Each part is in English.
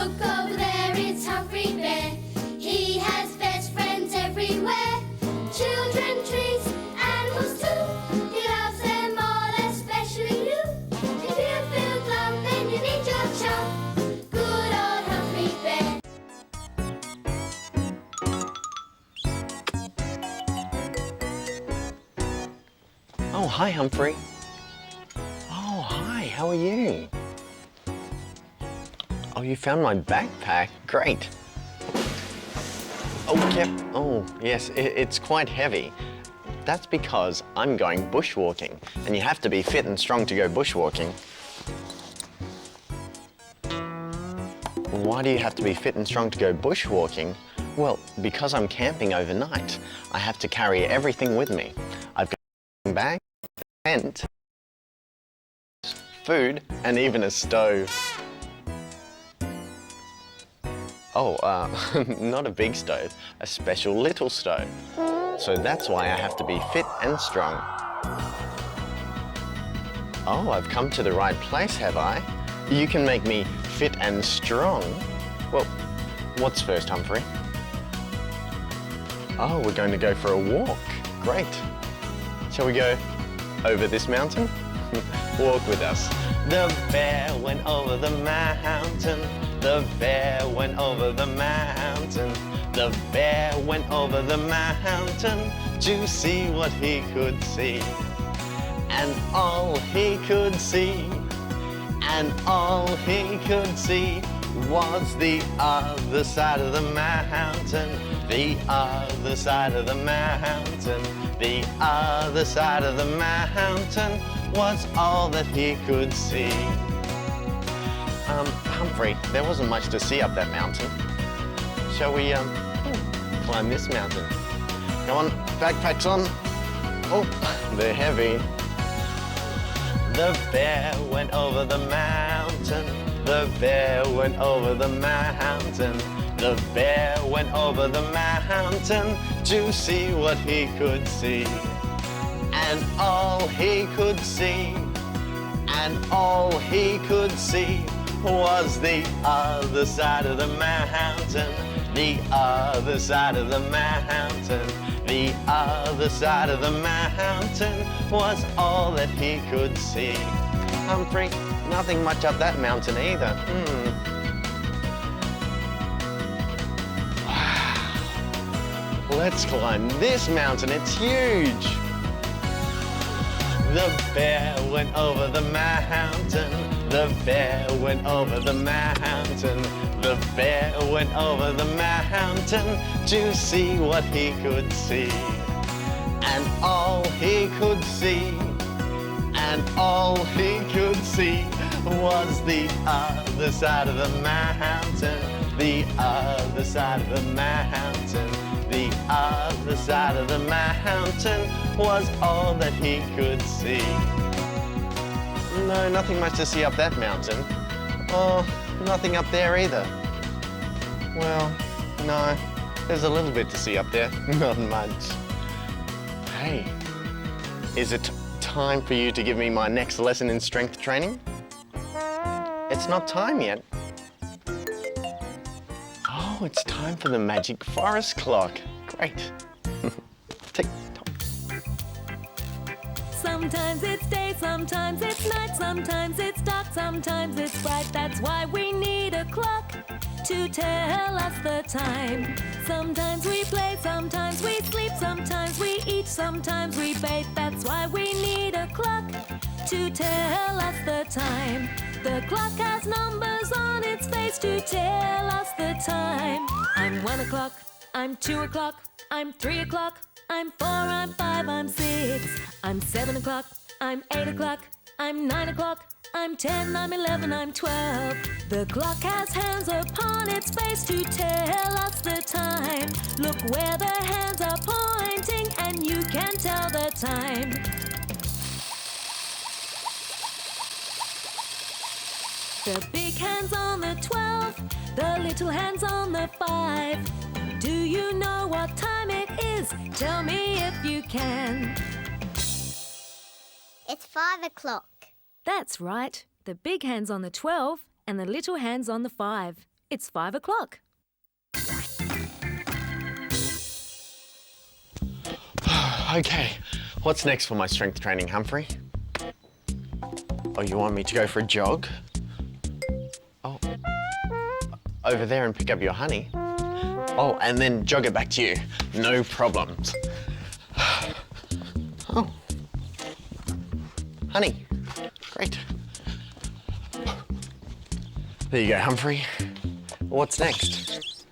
Look over there, it's Humphrey Bear. He has best friends everywhere. Children, trees, animals too. He loves them all, especially you. If you feel glum, then you need your chum. Good old Humphrey Bear. Oh, hi, Humphrey. Oh, hi, how are you? Oh, you found my backpack? Great. Oh, yep. Oh, yes, it's quite heavy. That's because I'm going bushwalking, and you have to be fit and strong to go bushwalking. Why do you have to be fit and strong to go bushwalking? Well, because I'm camping overnight, I have to carry everything with me. I've got a bag, tent, food, and even a stove. Oh, not a big stove, a special little stove. So that's why I have to be fit and strong. Oh, I've come to the right place, have I? You can make me fit and strong. Well, what's first, Humphrey? Oh, we're going to go for a walk. Great. Shall we go over this mountain? Walk with us. The bear went over the mountain. The bear went over the mountain. The bear went over the mountain to see what he could see. And all he could see, and all he could see was the other side of the mountain. The other side of the mountain. The other side of the mountain was all that he could see. Humphrey, there wasn't much to see up that mountain. Shall we, climb this mountain? Come on, backpacks on. Oh, they're heavy. The bear went over the mountain. The bear went over the mountain. The bear went over the mountain to see what he could see. And all he could see, and all he could see was the other side of the mountain. The other side of the mountain. The other side of the mountain was all that he could see. Humphrey, nothing much up that mountain either. Wow. Let's climb this mountain, it's huge. The bear went over the mountain. The bear went over the mountain. The bear went over the mountain to see what he could see. And all he could see, and all he could see was the other side of the mountain. The other side of the mountain. The other side of the mountain was all that he could see. No, nothing much to see up that mountain. Oh, nothing up there either. Well, no, there's a little bit to see up there, not much. Hey, is it time for you to give me my next lesson in strength training? It's not time yet. Oh, it's time for the magic forest clock. Great. Tick-tock. Sometimes it's day, sometimes it's night, sometimes it's dark, sometimes it's bright. That's why we need a clock to tell us the time. Sometimes we play, sometimes we sleep, sometimes we eat, sometimes we bathe. That's why we need a clock to tell us the time. The clock has numbers on its face to tell us the time. I'm 1 o'clock, I'm 2 o'clock, I'm 3 o'clock, I'm 4, I'm 5, I'm 6, I'm 7 o'clock, I'm 8 o'clock, I'm 9 o'clock, I'm 10, I'm 11, I'm 12. The clock has hands upon its face to tell us the time. Look where the hands are pointing and you can tell the time. The big hand's on the 12, the little hand's on the 5. Do you know what time it is? Tell me if you can. It's 5 o'clock. That's right. The big hand's on the 12 and the little hand's on the 5. It's 5 o'clock. Okay, what's next for my strength training, Humphrey? Oh, you want me to go for a jog? Oh, over there and pick up your honey. Oh, and then jog it back to you. No problems. Oh, honey, great. There you go, Humphrey. What's next?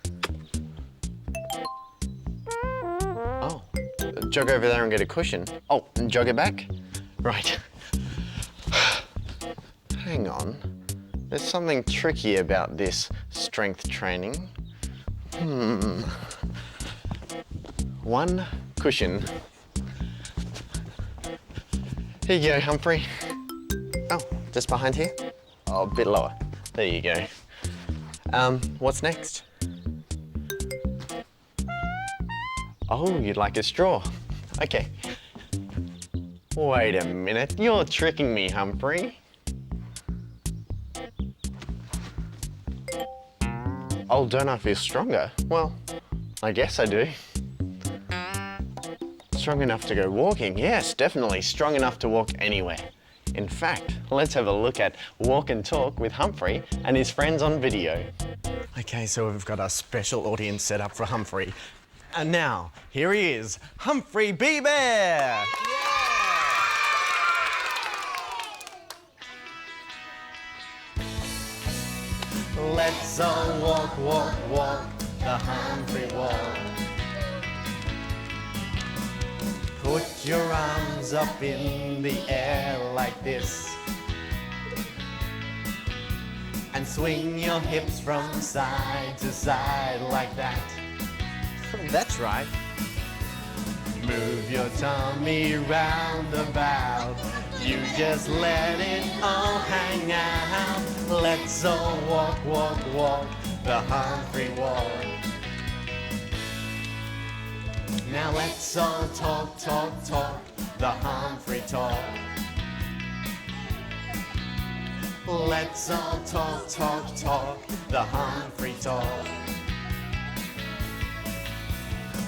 Oh, jog over there and get a cushion. Oh, and jog it back? Right. Hang on. There's something tricky about this strength training. One cushion. Here you go, Humphrey. Oh, just behind here? Oh, a bit lower. There you go. What's next? Oh, you'd like a straw. Okay. Wait a minute, you're tricking me, Humphrey. Oh, don't I feel stronger? Well, I guess I do. Strong enough to go walking? Yes, definitely strong enough to walk anywhere. In fact, let's have a look at Walk and Talk with Humphrey and his friends on video. Okay, so we've got our special audience set up for Humphrey. And now, here he is, Humphrey B. Bear! Let's all walk, walk, walk the Humphrey walk. Put your arms up in the air like this and swing your hips from side to side like that. That's right. Move your tummy round about. You just let it all hang out. Let's all walk, walk, walk the Humphrey walk. Now let's all talk, talk, talk the Humphrey talk. Let's all talk, talk, talk the Humphrey talk.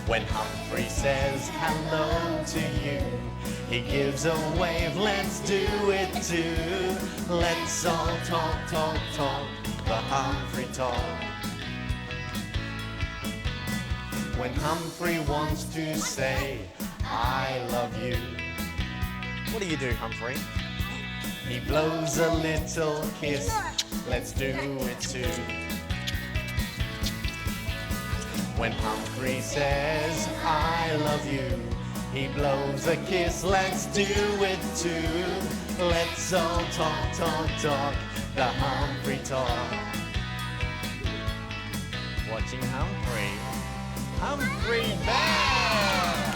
When Humphrey says hello to you, he gives a wave, let's do it too. Let's all talk, talk, talk the Humphrey talk. When Humphrey wants to say, I love you, what do you do, Humphrey? He blows a little kiss, let's do it too. When Humphrey says, I love you, he blows a kiss, let's do it too. Let's all talk, talk, talk the Humphrey talk. Watching Humphrey. Humphrey Bear!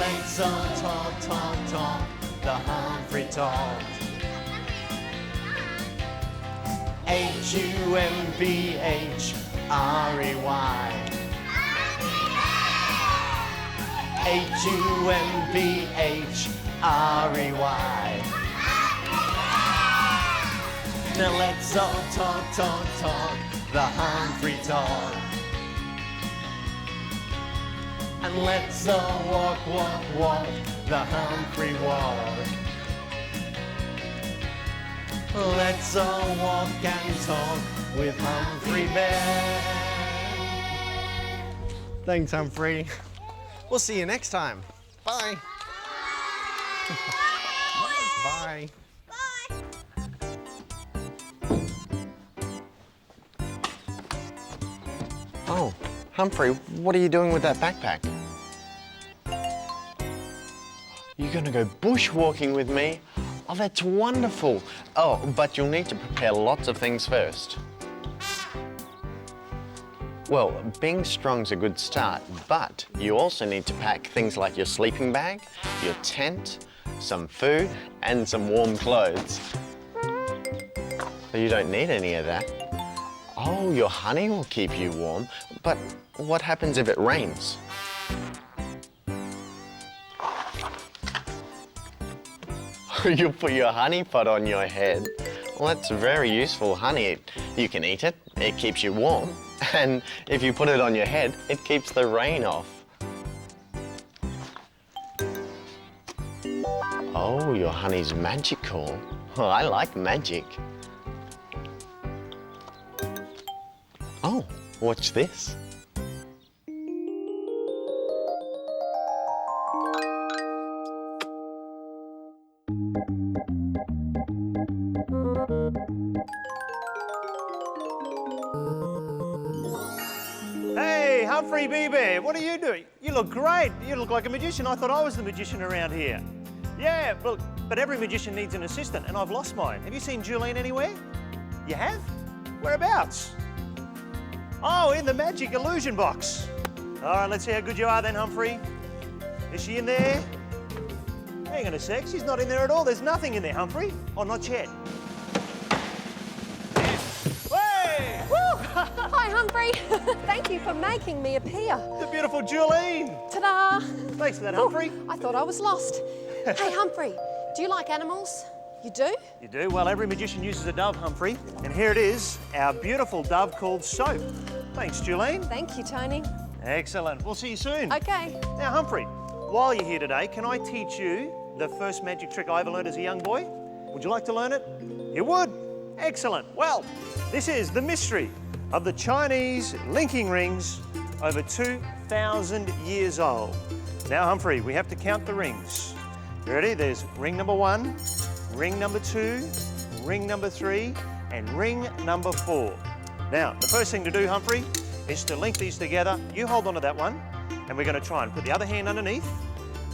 Let's all talk, talk, talk the Humphrey talk. Humphrey. Humphrey. Now let's all talk, talk, talk the Humphrey talk. And let's all walk, walk, walk the Humphrey walk. Let's all walk and talk with Humphrey Bear. Thanks, Humphrey. We'll see you next time. Bye. Bye. Oh, Humphrey, what are you doing with that backpack? You're gonna go bushwalking with me? Oh, that's wonderful. Oh, but you'll need to prepare lots of things first. Well, being strong's a good start, but you also need to pack things like your sleeping bag, your tent, some food, and some warm clothes. But you don't need any of that. Oh, your honey will keep you warm, but what happens if it rains? You put your honey pot on your head. Well, that's very useful honey. You can eat it, it keeps you warm, and if you put it on your head, it keeps the rain off. Oh, your honey's magical. Oh, I like magic. Oh, watch this. Hey, Humphrey Bee-Bear, what are you doing? You look great. You look like a magician. I thought I was the magician around here. Yeah, look, but every magician needs an assistant, and I've lost mine. Have you seen Julene anywhere? You have? Whereabouts? Oh, in the magic illusion box. All right, let's see how good you are then, Humphrey. Is she in there? Hang on a sec, she's not in there at all. There's nothing in there, Humphrey. Oh, not yet. Hey! Woo! Hi, Humphrey. Thank you for making me appear. The beautiful Julene. Ta-da! Thanks for that, Humphrey. I thought I was lost. Hey, Humphrey, do you like animals? You do? You do? Well, every magician uses a dove, Humphrey. And here it is, our beautiful dove called Soap. Thanks, Julene. Thank you, Tony. Excellent. We'll see you soon. Okay. Now, Humphrey, while you're here today, can I teach you the first magic trick I ever learned as a young boy? Would you like to learn it? You would? Excellent. Well, this is the mystery of the Chinese linking rings over 2,000 years old. Now, Humphrey, we have to count the rings. You ready? There's ring number 1, ring number 2, ring number 3, and ring number 4. Now, the first thing to do, Humphrey, is to link these together. You hold on to that one, and we're going to try and put the other hand underneath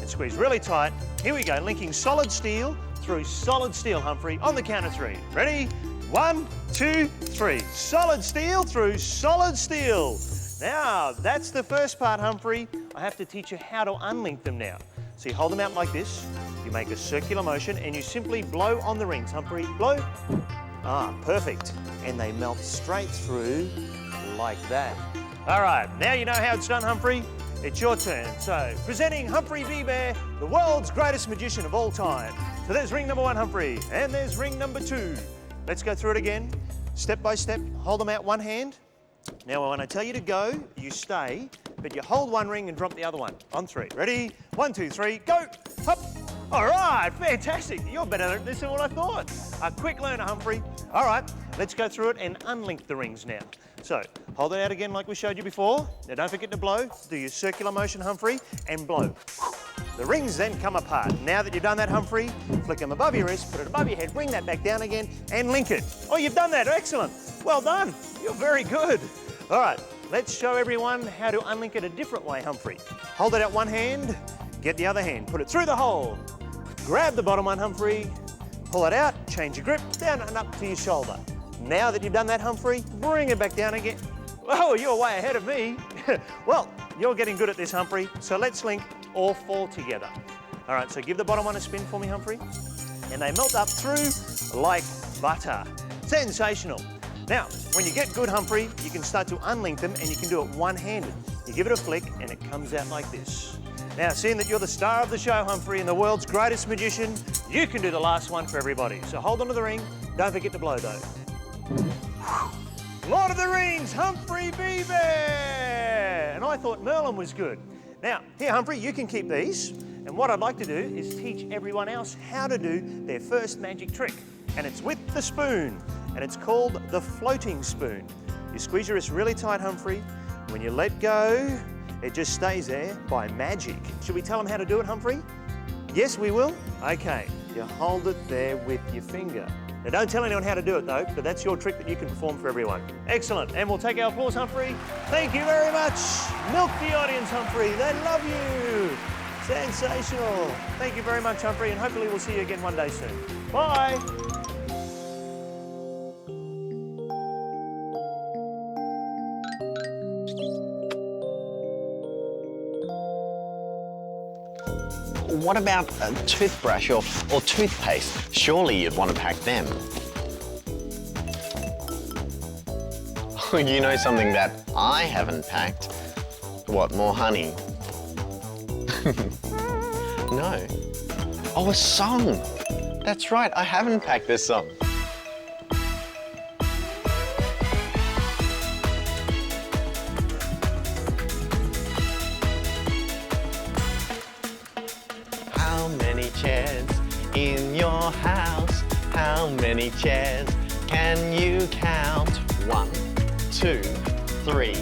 and squeeze really tight. Here we go, linking solid steel through solid steel, Humphrey, on the count of 3. Ready? 1, 2, 3. Solid steel through solid steel. Now, that's the first part, Humphrey. I have to teach you how to unlink them now. So you hold them out like this, you make a circular motion, and you simply blow on the rings, Humphrey. Blow. Ah, perfect. And they melt straight through like that. All right, now you know how it's done, Humphrey. It's your turn. So, presenting Humphrey Bee-Bear, the world's greatest magician of all time. So there's ring number 1, Humphrey, and there's ring number 2. Let's go through it again, step by step. Hold them out one hand. Now, when I tell you to go, you stay, but you hold one ring and drop the other one on 3. Ready? 1, 2, 3, go! Hop! All right, fantastic. You're better at this than what I thought. A quick learner, Humphrey. All right, let's go through it and unlink the rings now. So, hold it out again like we showed you before. Now, don't forget to blow. Do your circular motion, Humphrey, and blow. The rings then come apart. Now that you've done that, Humphrey, flick them above your wrist, put it above your head, bring that back down again, and link it. Oh, you've done that. Excellent. Well done. You're very good. All right, let's show everyone how to unlink it a different way, Humphrey. Hold it out one hand, get the other hand, put it through the hole. Grab the bottom one, Humphrey, pull it out, change your grip, down and up to your shoulder. Now that you've done that, Humphrey, bring it back down again. Oh, you're way ahead of me. Well, you're getting good at this, Humphrey, so let's link all 4 together. All right, so give the bottom one a spin for me, Humphrey. And they melt up through like butter. Sensational. Now, when you get good, Humphrey, you can start to unlink them and you can do it one-handed. You give it a flick and it comes out like this. Now, seeing that you're the star of the show, Humphrey, and the world's greatest magician, you can do the last one for everybody. So hold on to the ring. Don't forget to blow, though. Lord of the Rings, Humphrey Bee-Bear! And I thought Merlin was good. Now, here, Humphrey, you can keep these. And what I'd like to do is teach everyone else how to do their first magic trick. And it's with the spoon. And it's called the floating spoon. You squeeze your wrist really tight, Humphrey. When you let go, it just stays there by magic. Should we tell them how to do it, Humphrey? Yes, we will? Okay, you hold it there with your finger. Now, don't tell anyone how to do it, though, but that's your trick that you can perform for everyone. Excellent, and we'll take our applause, Humphrey. Thank you very much. Milk the audience, Humphrey. They love you. Sensational. Thank you very much, Humphrey, and hopefully we'll see you again one day soon. Bye. What about a toothbrush or toothpaste? Surely you'd want to pack them. You know something that I haven't packed? What, more honey? No. Oh, a song. That's right, I haven't packed this song. How many chairs in your house? How many chairs can you count? 1, 2, 3,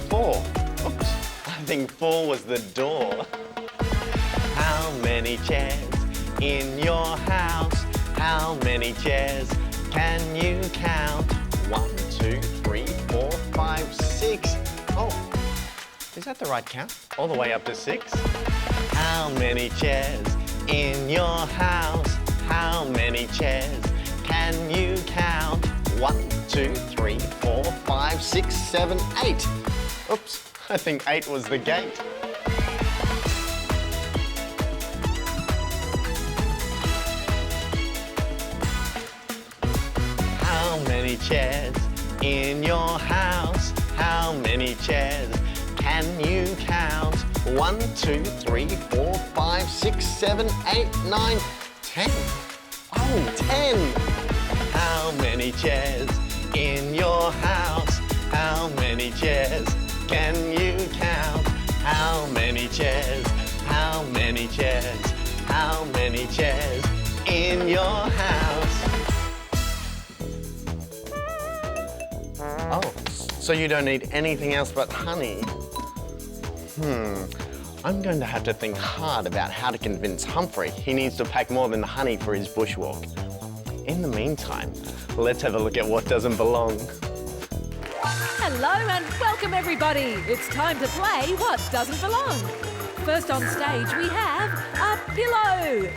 4. Oops, I think 4 was the door. How many chairs in your house? How many chairs can you count? 1, 2, 3, 4, 5, 6. Oh, is that the right count? All the way up to 6? How many chairs in your house? How many chairs can you count? 1, 2, 3, 4, 5, 6, 7, 8. Oops, I think 8 was the gate. How many chairs in your house? How many chairs can you count? 1, 2, 3, 4, 5, 6, 7, 8, 9, 10. Oh, 10. How many chairs in your house? How many chairs can you count? How many chairs? How many chairs? How many chairs in your house? Oh, so you don't need anything else but honey? I'm going to have to think hard about how to convince Humphrey he needs to pack more than honey for his bushwalk. In the meantime, let's have a look at what doesn't belong. Hello and welcome everybody. It's time to play What Doesn't Belong. First on stage we have a pillow.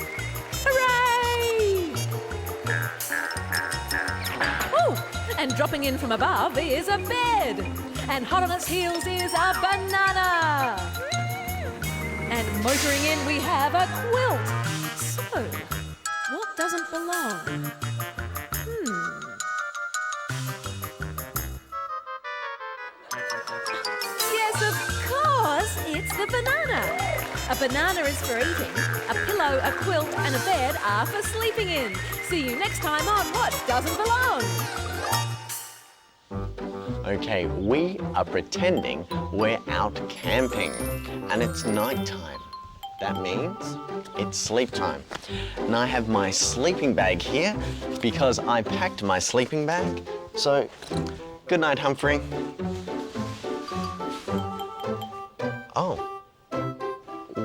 Hooray! Oh, and dropping in from above is a bed. And hot on its heels is a banana. And motoring in we have a quilt. So, what doesn't belong? Yes, of course, it's the banana. A banana is for eating, a pillow, a quilt and a bed are for sleeping in. See you next time on What Doesn't Belong. Okay, we are pretending we're out camping and it's nighttime. That means it's sleep time. And I have my sleeping bag here because I packed my sleeping bag. So, good night, Humphrey. Oh,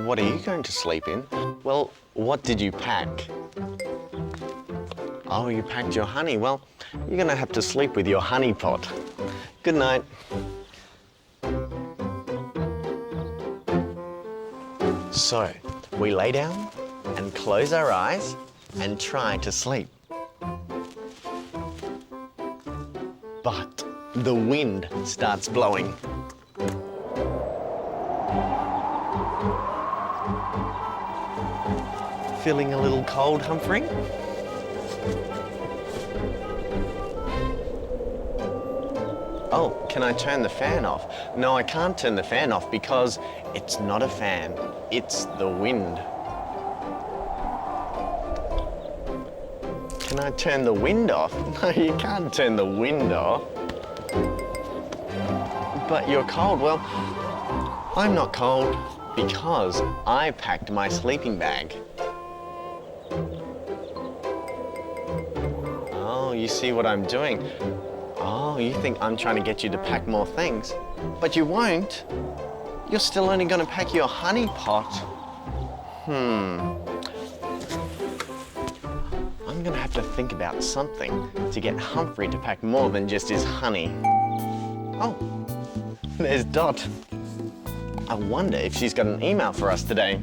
what are you going to sleep in? Well, what did you pack? Oh, you packed your honey. Well, you're gonna have to sleep with your honey pot. Good night. So, we lay down and close our eyes and try to sleep. But the wind starts blowing. Feeling a little cold, Humphrey? Oh, can I turn the fan off? No, I can't turn the fan off because it's not a fan, it's the wind. Can I turn the wind off? No, you can't turn the wind off. But you're cold. Well, I'm not cold because I packed my sleeping bag. Oh, you see what I'm doing? Oh, you think I'm trying to get you to pack more things, but you won't. You're still only going to pack your honey pot. I'm going to have to think about something to get Humphrey to pack more than just his honey. Oh, there's Dot. I wonder if she's got an email for us today.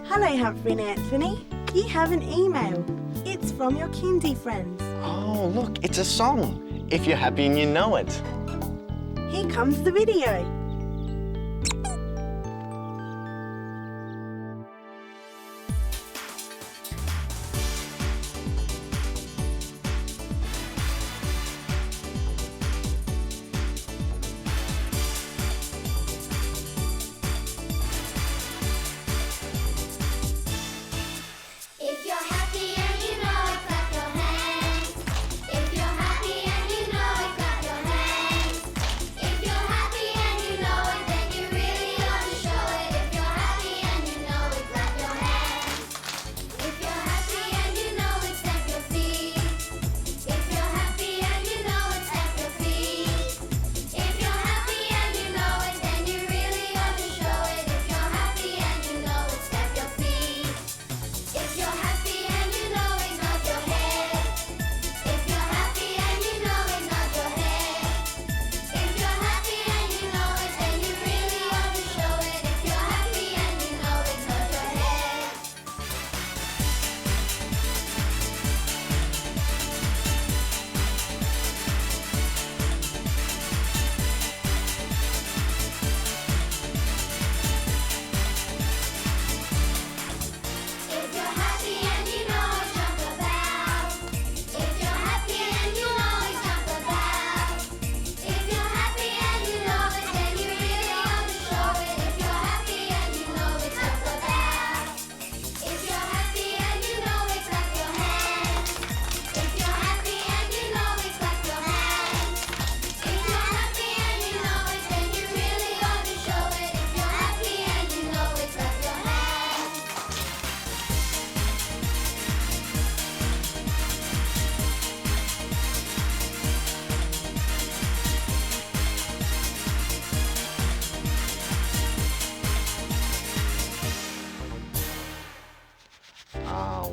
Hello, Humphrey and Anthony. You have an email. It's from your kindy friends. Oh, look, it's a song. If you're happy and you know it. Here comes the video.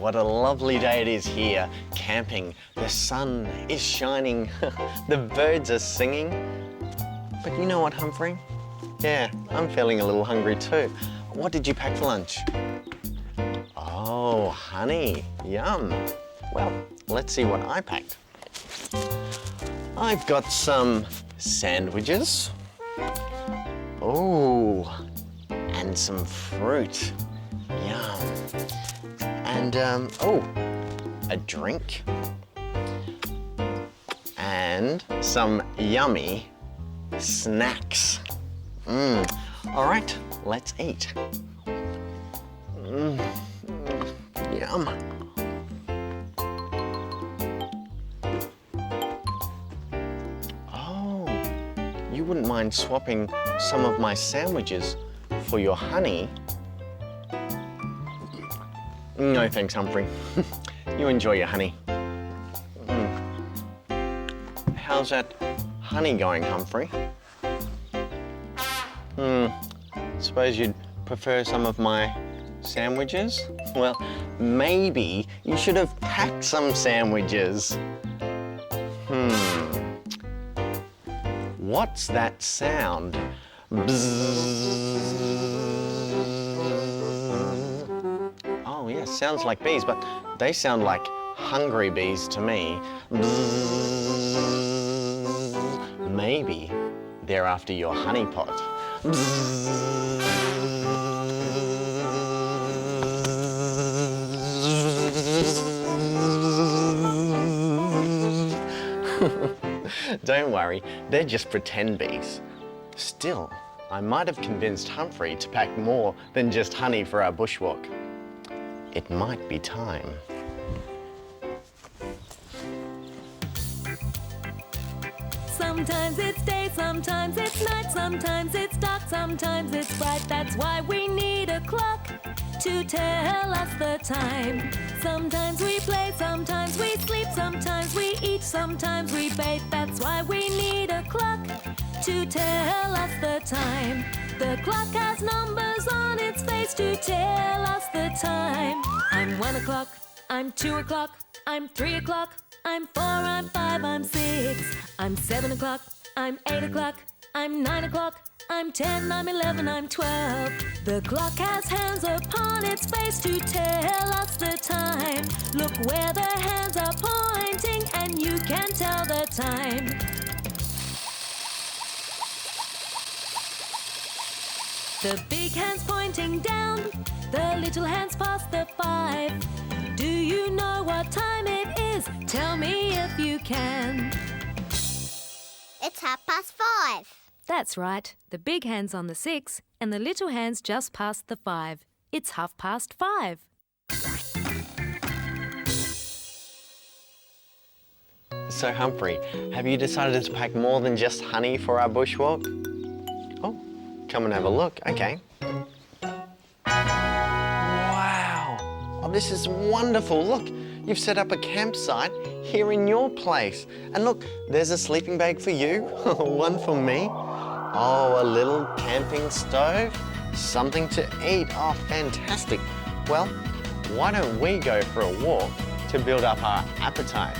what a lovely day it is here, camping. The sun is shining, the birds are singing. But you know what, Humphrey? Yeah, I'm feeling a little hungry too. What did you pack for lunch? Oh, honey, yum. Well, let's see what I packed. I've got some sandwiches. Oh, and some fruit. Yum. And, oh, a drink. And some yummy snacks. All right, let's eat. Yum. Oh, you wouldn't mind swapping some of my sandwiches for your honey? No thanks, Humphrey. You enjoy your honey. How's that honey going, Humphrey? Suppose you'd prefer some of my sandwiches? Well, maybe you should have packed some sandwiches. What's that sound? Bzzz. Oh yeah, sounds like bees, but they sound like hungry bees to me. Bzzz. Maybe they're after your honey pot. Don't worry, they're just pretend bees. Still, I might have convinced Humphrey to pack more than just honey for our bushwalk. It might be time. Sometimes it's day, sometimes it's night, sometimes it's dark, sometimes it's bright. That's why we need a clock to tell us the time. Sometimes we play, sometimes we sleep, sometimes we eat, sometimes we bathe. That's why we need a clock to tell us the time. The clock has numbers on its face to tell us the time. I'm 1 o'clock, I'm 2 o'clock, I'm 3 o'clock, I'm 4, I'm 5, I'm 6, I'm 7 o'clock, I'm 8 o'clock, I'm 9 o'clock, I'm 10, I'm 11, I'm 12. The clock has hands upon its face to tell us the time. Look where the hands are pointing and you can tell the time. The big hand's pointing down, the little hand's past the 5. Do you know what time it is? Tell me if you can. It's 5:30. That's right. The big hand's on the 6 and the little hand's just past the 5. It's 5:30. So Humphrey, have you decided to pack more than just honey for our bushwalk? Oh, come and have a look. Okay. Wow! Oh, this is wonderful. Look, you've set up a campsite here in your place. And look, there's a sleeping bag for you, one for me. Oh, a little camping stove, something to eat. Oh, fantastic. Well, why don't we go for a walk to build up our appetite?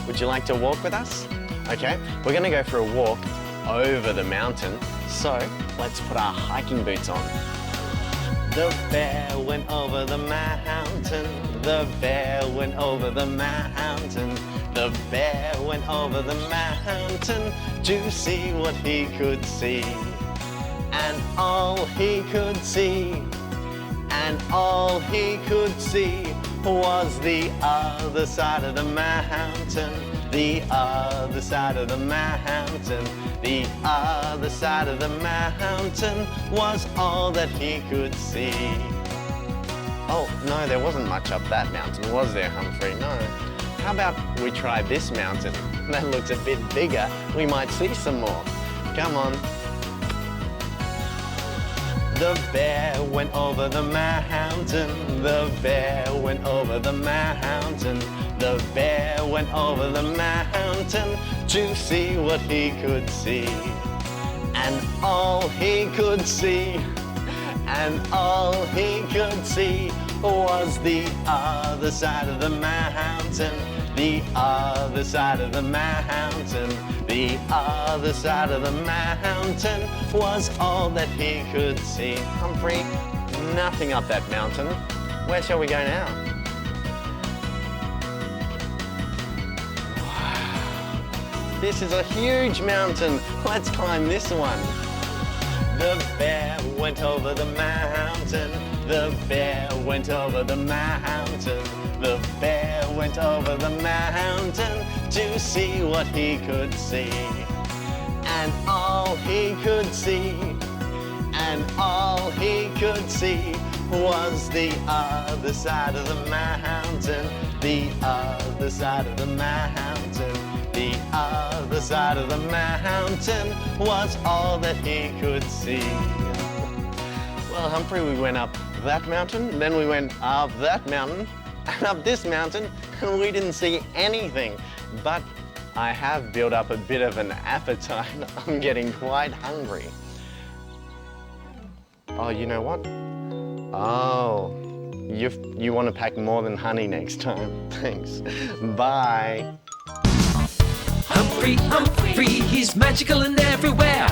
Would you like to walk with us? Okay, we're gonna go for a walk over the mountain. So let's put our hiking boots on. The bear went over the mountain. The bear went over the mountain. The bear went over the mountain to see what he could see. And all he could see, and all he could see was the other side of the mountain. The other side of the mountain. The other side of the mountain was all that he could see. Oh, no, there wasn't much up that mountain, was there, Humphrey? No. How about we try this mountain? That looks a bit bigger. We might see some more. Come on. The bear went over the mountain. The bear went over the mountain. The bear went over the mountain to see what he could see. And all he could see, and all he could see was the other side of the mountain. The other side of the mountain. The other side of the mountain was all that he could see. Humphrey, nothing up that mountain. Where shall we go now? Wow. This is a huge mountain. Let's climb this one. The bear went over the mountain. The bear went over the mountain. The bear went over the mountain to see what he could see. And all he could see, and all he could see was the other side of the mountain. The other side of the mountain. The other side of the mountain was all that he could see. Well, Humphrey, we went up that mountain, then we went up that mountain, and up this mountain, and we didn't see anything. But I have built up a bit of an appetite. I'm getting quite hungry. Oh, you know what? Oh, you want to pack more than honey next time. Thanks. Bye. Humphrey, Humphrey, he's magical and everywhere.